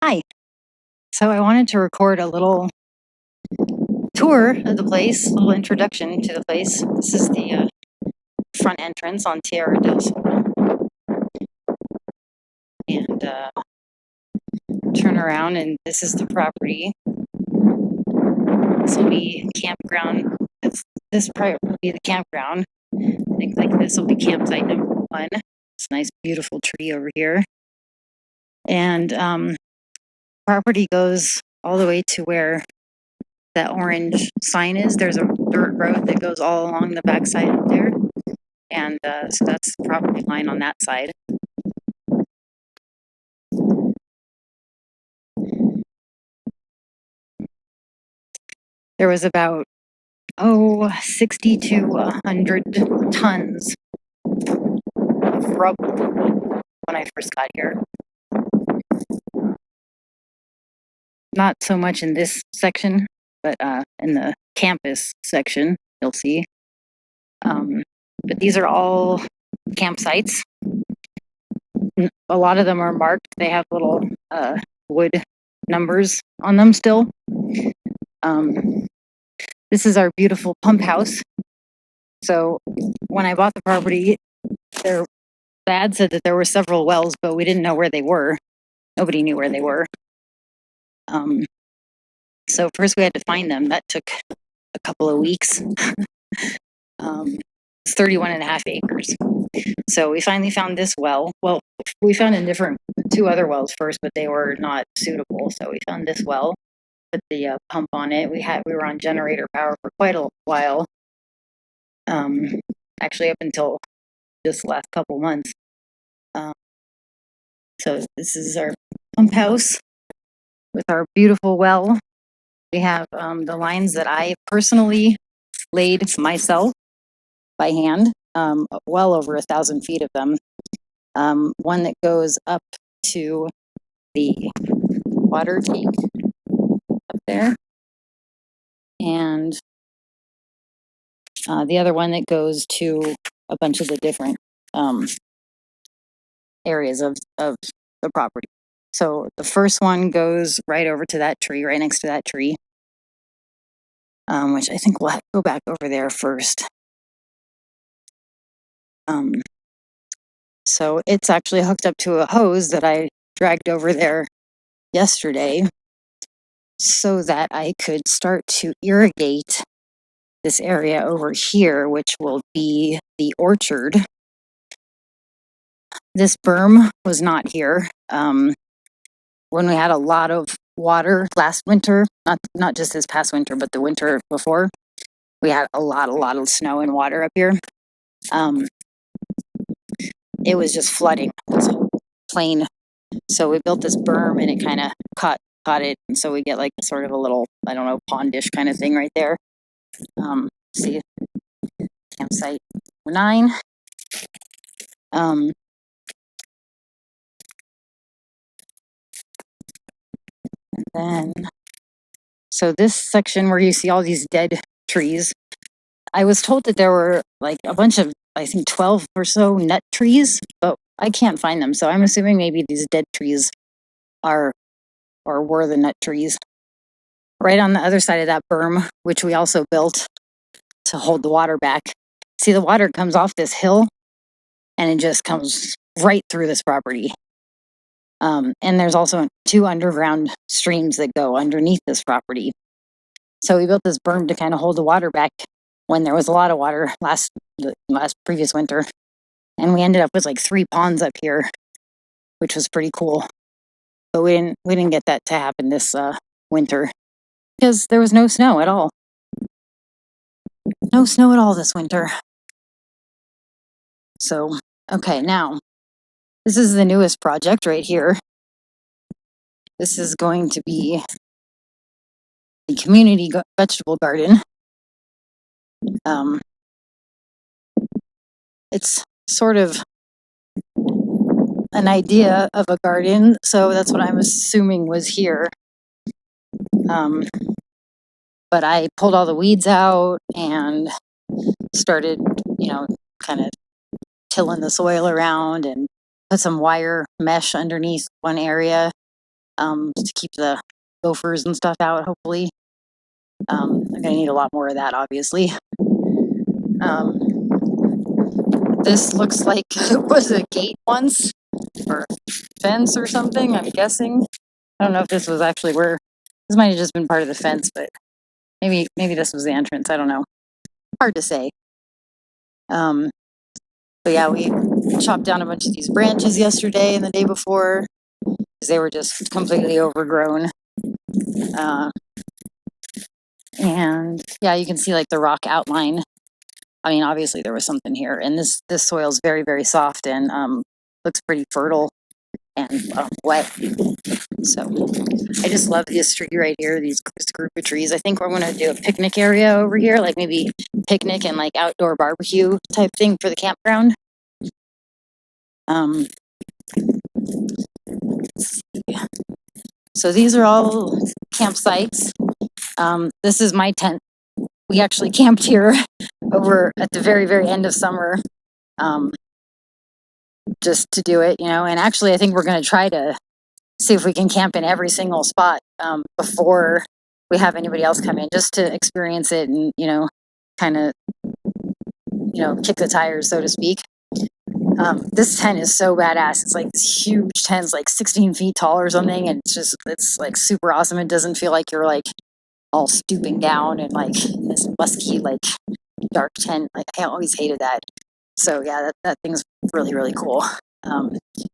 Hi. So I wanted to record a little tour of the place, a little introduction to the place. This is the front entrance on Tierra del Sol. And turn around, and this is the property. This will be campground. This probably will be the campground. I think like this will be campsite number 1. It's a nice, beautiful tree over here. And property goes all the way to where that orange sign is. There's a dirt road that goes all along the backside up there. And so that's the property line on that side. There was about 60 to 100 tons of rubble when I first got here. Not so much in this section, but in the campus section, you'll see. But these are all campsites. A lot of them are marked. They have little wood numbers on them still. This is our beautiful pump house. So when I bought the property, the ad said that there were several wells, but we didn't know where they were. Nobody knew where they were. So first we had to find them. That took a couple of weeks. It's 31.5 acres. So we finally found this well. Well, we found two other wells first, but they were not suitable. So we found this well, put the pump on it. We were on generator power for quite a while. Actually up until just the last couple months. So this is our pump house with our beautiful well. We have the lines that I personally laid myself by hand, well over 1,000 feet of them. One that goes up to the water tank up there, and the other one that goes to a bunch of the different areas of the property. So the first one goes right over to that tree, right next to that tree, which I think we'll have to go back over there first. So it's actually hooked up to a hose that I dragged over there yesterday so that I could start to irrigate this area over here, which will be the orchard. This berm was not here. When we had a lot of water last winter, not just this past winter, but the winter before, we had a lot of snow and water up here. It was just flooding this whole plain. So we built this berm, and it kind of caught it, and so we get like sort of a little, I don't know, pondish kind of thing right there. See, campsite 9. And then, so this section where you see all these dead trees, I was told that there were like a bunch of, I think 12 or so nut trees, but I can't find them. So I'm assuming maybe these dead trees are, or were the nut trees. Right on the other side of that berm, which we also built to hold the water back. See, the water comes off this hill and it just comes right through this property. And there's also 2 underground streams that go underneath this property. So we built this berm to kind of hold the water back when there was a lot of water last previous winter. And we ended up with like 3 ponds up here, which was pretty cool. But we didn't get that to happen this winter because there was no snow at all. No snow at all this winter. So, okay, now this is the newest project right here. This is going to be the community vegetable garden. It's sort of an idea of a garden, so that's what I'm assuming was here. But I pulled all the weeds out and started, kind of tilling the soil around and put some wire mesh underneath one area to keep the gophers and stuff out, hopefully. I'm gonna need a lot more of that, obviously. This looks like it was a gate once, or fence or something, I'm guessing. I don't know if this was actually where, this might have just been part of the fence, but maybe this was the entrance, I don't know. Hard to say. But yeah, we chopped down a bunch of these branches yesterday and the day before, because they were just completely overgrown. And yeah, you can see like the rock outline. I mean, obviously there was something here, and this soil is very, very soft and looks pretty fertile and wet. So I just love this tree right here, this group of trees. I think we're going to do a picnic area over here, like maybe picnic and like outdoor barbecue type thing for the campground. So these are all campsites. This is my tent. We actually camped here over at the very, very end of summer, just to do it, and actually I think we're going to try to see if we can camp in every single spot before we have anybody else come in, just to experience it and, kind of, kick the tires, so to speak. This tent is so badass. It's like this huge tent, it's like 16 feet tall or something, and it's like super awesome. It doesn't feel like you're like all stooping down and like in this musky, like dark tent. Like I always hated that. So yeah, that thing's really, really cool.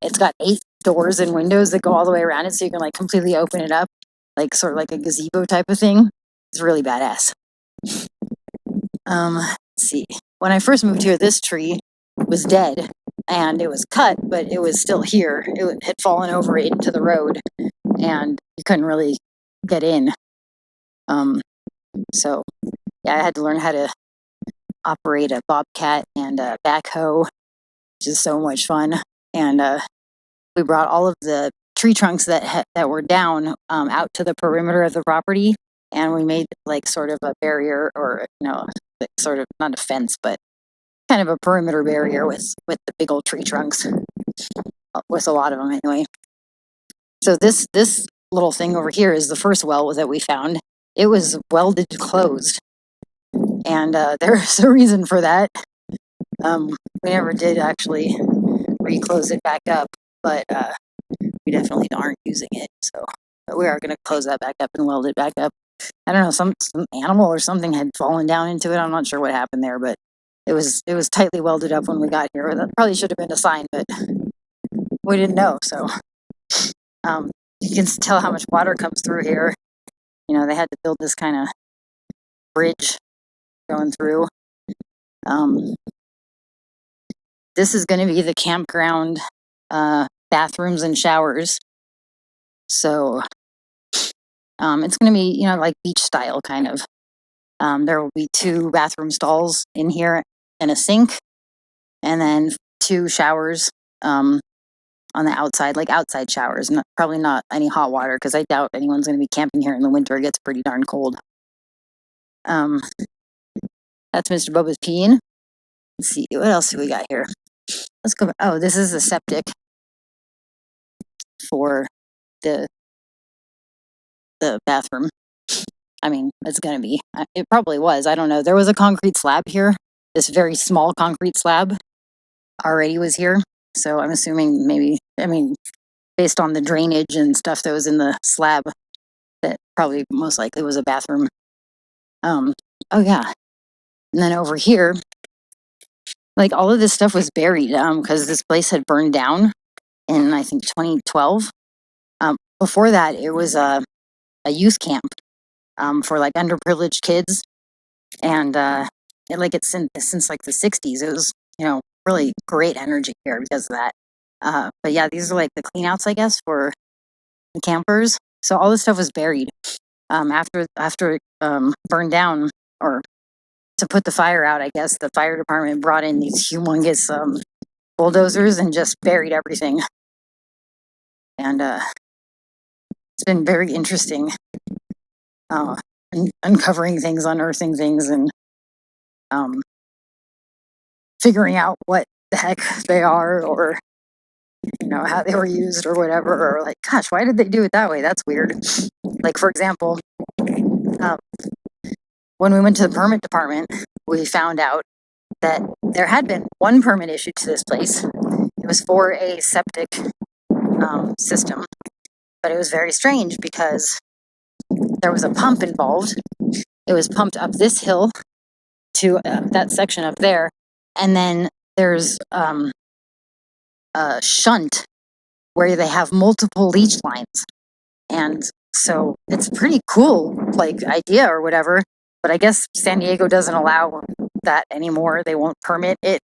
It's got 8 doors and windows that go all the way around it, so you can like completely open it up, like sort of like a gazebo type of thing. It's really badass. Let's see. When I first moved here, this tree was dead and it was cut, but it was still here. It had fallen over into the road and you couldn't really get in. So yeah, I had to learn how to operate a bobcat and a backhoe, which is so much fun. And we brought all of the tree trunks that were down out to the perimeter of the property, and we made like sort of a barrier, or sort of not a fence, but kind of a perimeter barrier with the big old tree trunks, with a lot of them anyway. So this little thing over here is the first well that we found. It was welded closed, and there's a reason for that. We never did actually reclose it back up, but we definitely aren't using it. So we are going to close that back up and weld it back up. I don't know, some animal or something had fallen down into it. I'm not sure what happened there, but it was tightly welded up when we got here. That probably should have been a sign, but we didn't know. So you can tell how much water comes through here. They had to build this kind of bridge going through. This is going to be the campground bathrooms and showers. So it's going to be, like beach style kind of. There will be 2 bathroom stalls in here and a sink, and then 2 showers on the outside, like outside showers. Probably not any hot water, because I doubt anyone's going to be camping here in the winter. It gets pretty darn cold. That's Mr. Bubba's peeing. Let's see, what else do we got here? Let's go. Oh, this is the septic for the bathroom. I mean, it's going to be. It probably was. I don't know. There was a concrete slab here. This very small concrete slab already was here. So I'm assuming based on the drainage and stuff that was in the slab, that probably most likely was a bathroom. Oh yeah. And then over here, like all of this stuff was buried because this place had burned down in, I think, 2012. Before that, it was a youth camp for like underprivileged kids, and it's since like the 60s. It was really great energy here because of that. But yeah, these are like the cleanouts, I guess, for the campers. So all this stuff was buried after it burned down, or to put the fire out. I guess the fire department brought in these humongous bulldozers and just buried everything. And it's been very interesting uncovering things, unearthing things, and figuring out what the heck they are, or know, how they were used or whatever, or like, gosh, why did they do it that way? That's weird. Like, for example, um, when we went to the permit department, we found out that there had been one permit issued to this place. It was for a septic system, but it was very strange because there was a pump involved. It was pumped up this hill to that section up there, and then there's a shunt where they have multiple leach lines, and so it's a pretty cool like idea or whatever. But I guess San Diego doesn't allow that anymore. They won't permit it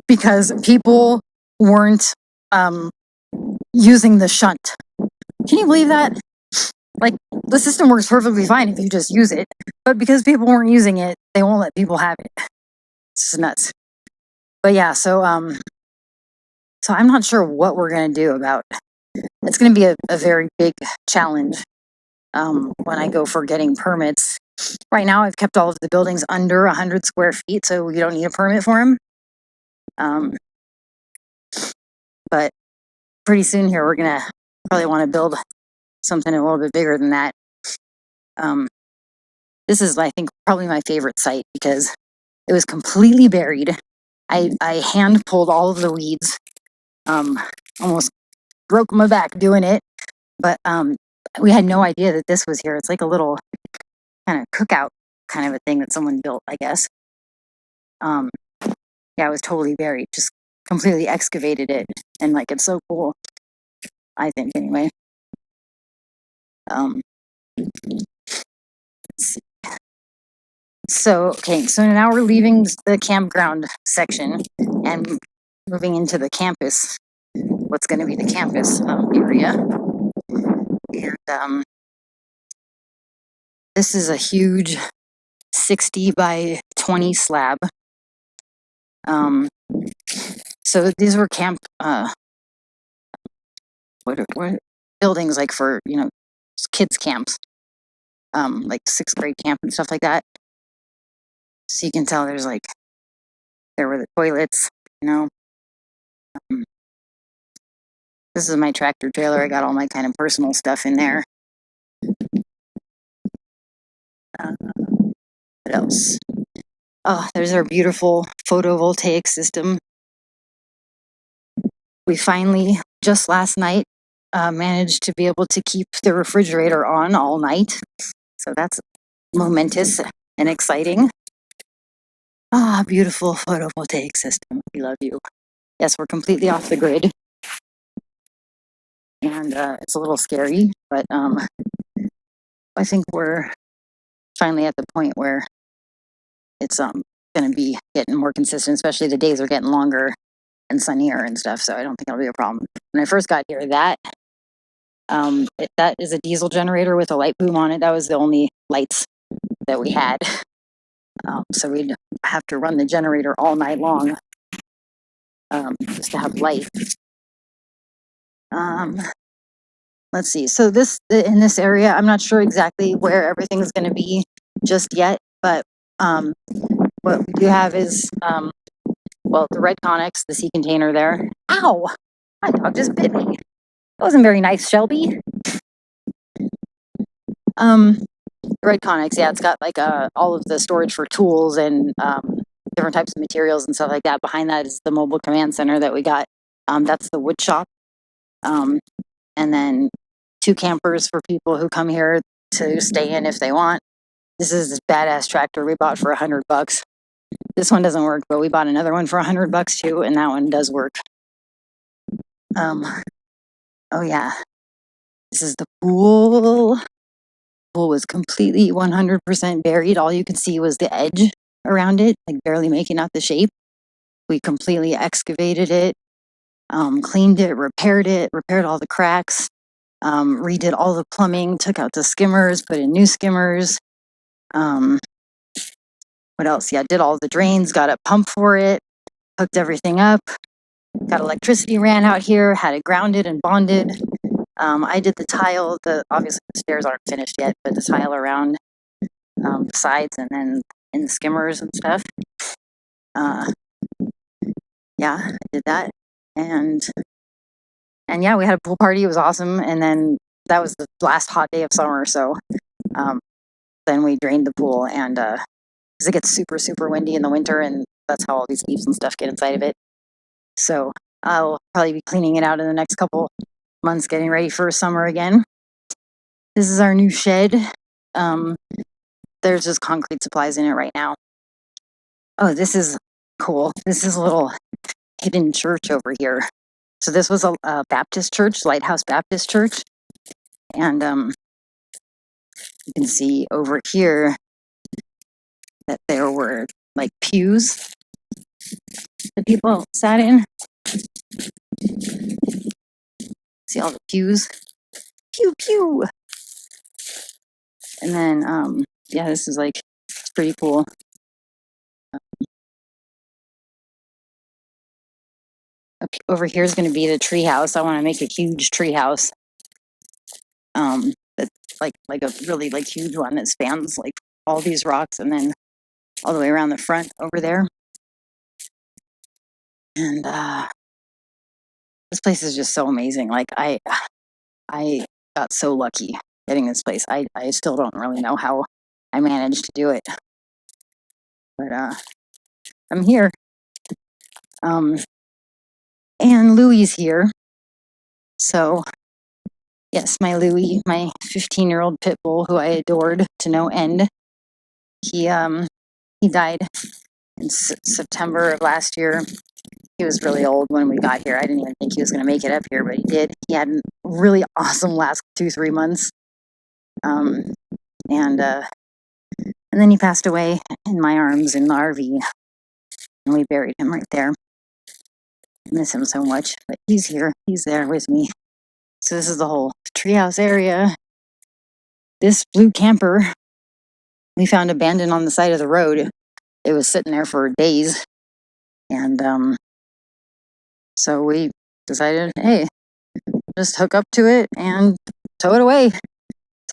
because people weren't using the shunt. Can you believe that? Like, the system works perfectly fine if you just use it, but because people weren't using it, they won't let people have it. It's just nuts. But yeah, so I'm not sure what we're gonna do about. It's gonna be a very big challenge when I go for getting permits. Right now, I've kept all of the buildings under 100 square feet, so you don't need a permit for them. But pretty soon here, we're gonna probably want to build something a little bit bigger than that. This is, I think, probably my favorite site because it was completely buried. I hand pulled all of the weeds. Almost broke my back doing it, but we had no idea that this was here. It's like a little kind of cookout kind of a thing that someone built, I guess. Yeah, it was totally buried. Just completely excavated it, and like it's so cool. I think anyway. Let's see. So now we're leaving the campground section and moving into the campus. What's going to be the campus area, and this is a huge 60 by 20 slab. So these were camp what buildings like for kids camps, like 6th grade camp and stuff like that. So you can tell there were the toilets, This is my tractor trailer. I got all my kind of personal stuff in there. What else? Oh, there's our beautiful photovoltaic system. We finally, just last night, managed to be able to keep the refrigerator on all night. So that's momentous and exciting. Beautiful photovoltaic system. We love you. Yes, we're completely off the grid. And it's a little scary, but I think we're finally at the point where it's going to be getting more consistent, especially the days are getting longer and sunnier and stuff, so I don't think it'll be a problem. When I first got here, that is a diesel generator with a light boom on it. That was the only lights that we had. So we'd have to run the generator all night long just to have light. Let's see. So in this area, I'm not sure exactly where everything's going to be just yet, but what we do have is, the red Conex, the sea container there. Ow! My dog just bit me. That wasn't very nice, Shelby. Red Conex, yeah, it's got like all of the storage for tools and different types of materials and stuff like that. Behind that is the mobile command center that we got. That's the wood shop. And then 2 campers for people who come here to stay in if they want. This is this badass tractor we bought for $100. This one doesn't work, but we bought another one for $100 too, and that one does work. Oh yeah, this is the pool. The pool was completely 100% buried. All you could see was the edge around it, like barely making out the shape. We completely excavated it, cleaned it, repaired all the cracks, redid all the plumbing, took out the skimmers, put in new skimmers. What else? Yeah, did all the drains, got a pump for it, hooked everything up, got electricity ran out here, had it grounded and bonded. I did the tile, obviously the stairs aren't finished yet, but the tile around the sides and then in the skimmers and stuff. Yeah, I did that. and yeah, we had a pool party. It was awesome. And then that was the last hot day of summer. So then we drained the pool, and because it gets super, super windy in the winter, and that's how all these leaves and stuff get inside of it. So I'll probably be cleaning it out in the next couple months, getting ready for summer again. This is our new shed. There's just concrete supplies in it right now. Oh, this is cool. This is a little hidden church over here. So this was a Baptist church, Lighthouse Baptist Church. And you can see over here that there were like pews that people sat in. See all the pews? Pew, pew. And then, yeah, this is like, it's pretty cool. Over here is going to be the tree house. I want to make a huge tree house. That's like a really like huge one that spans like all these rocks and then all the way around the front over there. And this place is just so amazing. Like I got so lucky getting this place. I still don't really know how I managed to do it, but I'm here. And Louie's here. So yes, my Louie, my 15-year-old pit bull who I adored to no end. He died in September of last year. He was really old when we got here. I didn't even think he was going to make it up here, but he did. He had a really awesome last 2-3 months. And then he passed away in my arms in the RV. And we buried him right there. I miss him so much, but he's here. He's there with me. So this is the whole treehouse area. This blue camper we found abandoned on the side of the road. It was sitting there for days. And so we decided, hey, just hook up to it and tow it away.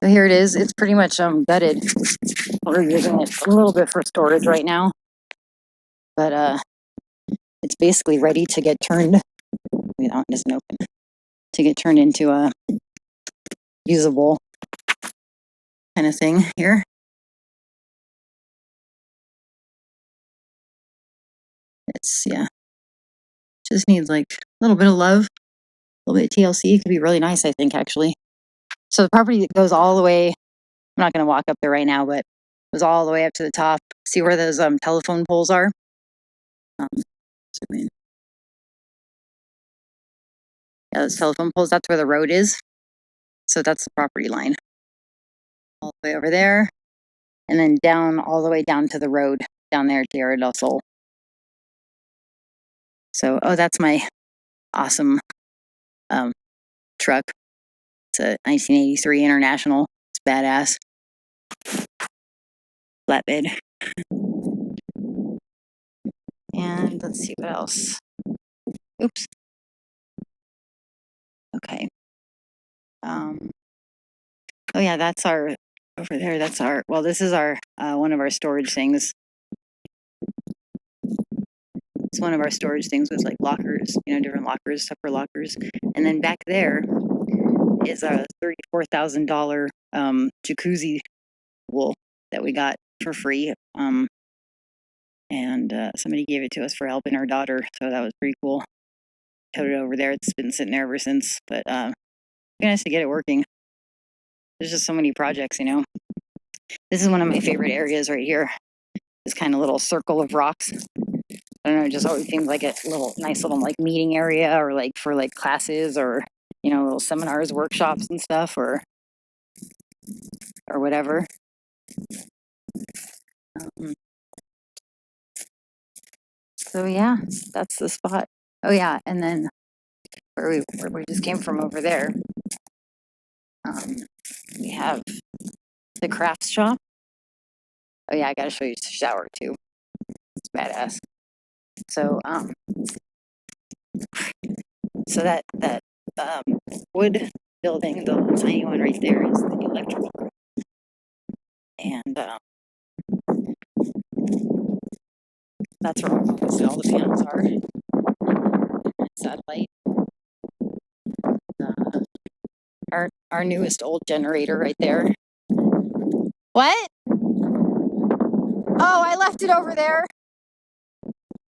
So here it is. It's pretty much gutted. We're using it a little bit for storage right now. But it's basically ready to get turned. Wait, that one doesn't open. To get turned into a usable kind of thing here. It's, yeah. Just needs like a little bit of love. A little bit of TLC. It could be really nice, I think, actually. So the property goes all the way. I'm not going to walk up there right now, but it goes all the way up to the top. See where those telephone poles are? Zoom in. Yeah, those telephone poles, that's where the road is. So that's the property line. All the way over there. And then down, all the way down to the road, down there at Tierra del Sol. So, oh, that's my awesome truck. It's a 1983 International. It's badass. Flatbed. And let's see what else. Oops. Okay. Oh yeah, that's our, over there, that's our, well, this is our, one of our storage things. It's one of our storage things with like lockers, different lockers, separate lockers. And then back there is a $34,000 jacuzzi pool that we got for free. And somebody gave it to us for helping our daughter, so that was pretty cool. Towed it over there. It's been sitting there ever since, but it's nice to get it working. There's just so many projects, This is one of my favorite areas right here. This kind of little circle of rocks. I don't know, it just always seems like a nice little like meeting area, or like for like classes, or little seminars, workshops and stuff, or whatever. So yeah, that's the spot. Oh yeah, and then where we just came from over there, we have the crafts shop. Oh yeah, I gotta show you the shower too. It's badass. So that wood building, the little tiny one right there, is the electrical room. And that's where all the panels are. satellite. Our newest old generator right there. What? Oh, I left it over there.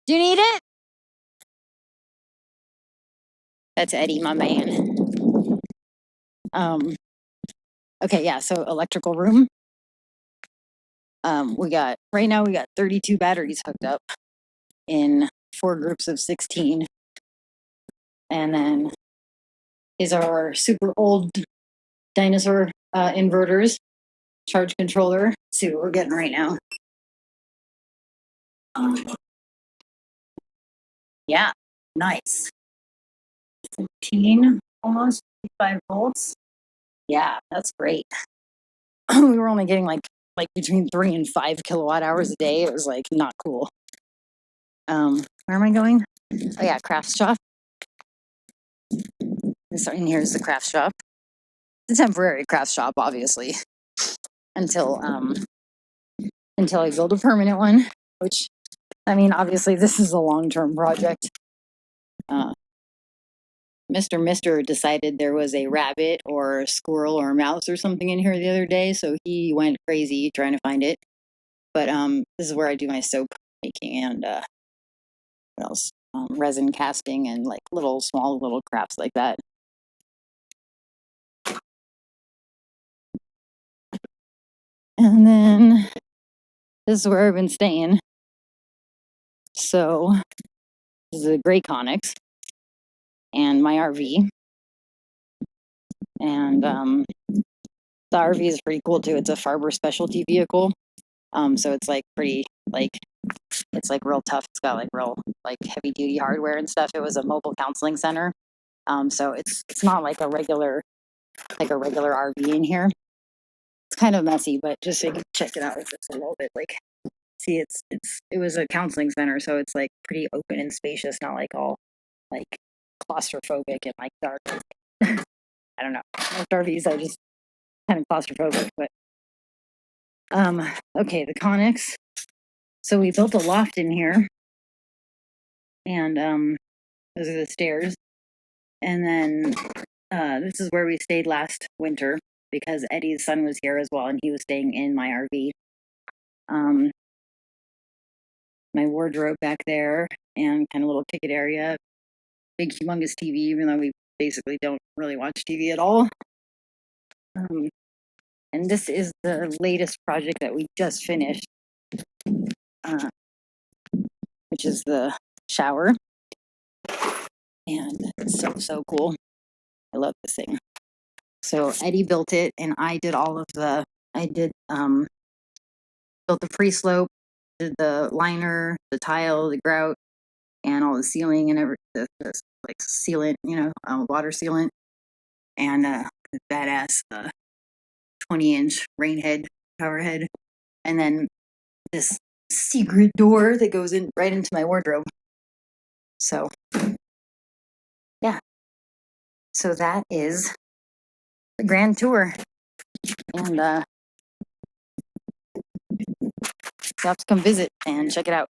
Do you need it? That's Eddie, my man. Okay, yeah, so electrical room. Right now we got 32 batteries hooked up in 4 groups of 16. And then is our super old dinosaur inverters, charge controller. Let's see what we're getting right now. Yeah, nice. 15, almost 5 volts. Yeah, that's great. We were only getting like between 3 and 5 kilowatt hours a day. It was like not cool. Where am I going? Oh yeah, craft shop. So in here is the craft shop. It's a temporary craft shop, obviously, until I build a permanent one. Which, I mean, obviously this is a long-term project. Mr. Mister decided there was a rabbit or a squirrel or a mouse or something in here the other day, so he went crazy trying to find it. But this is where I do my soap making and what else? Resin casting and like small little crafts like that. And then this is where I've been staying. So this is a gray Connex and my RV. And the RV is pretty cool too. It's a Farber specialty vehicle. So it's like pretty it's like real tough. It's got like real like heavy duty hardware and stuff. It was a mobile counseling center. So it's not like a regular RV in here. It's kind of messy, but just so you can check it out just a little bit. Like, see, it was a counseling center, so it's like pretty open and spacious, not like all like claustrophobic and like dark. I don't know. Most RVs are just kind of claustrophobic, but okay, the Connex. So we built a loft in here, and those are the stairs, and then this is where we stayed last winter because Eddie's son was here as well, and he was staying in my RV. My wardrobe back there, and kind of little ticket area, big humongous TV, even though we basically don't really watch TV at all. And this is the latest project that we just finished, which is the shower. And it's so cool. I love this thing. So Eddie built it, and I did built the pre-slope, did the liner, the tile, the grout, and all the sealing and the like sealant, water sealant, and the badass 20-inch rain head, power head, and then this secret door that goes in right into my wardrobe. So yeah, so that is the grand tour, and you have to come visit and check it out.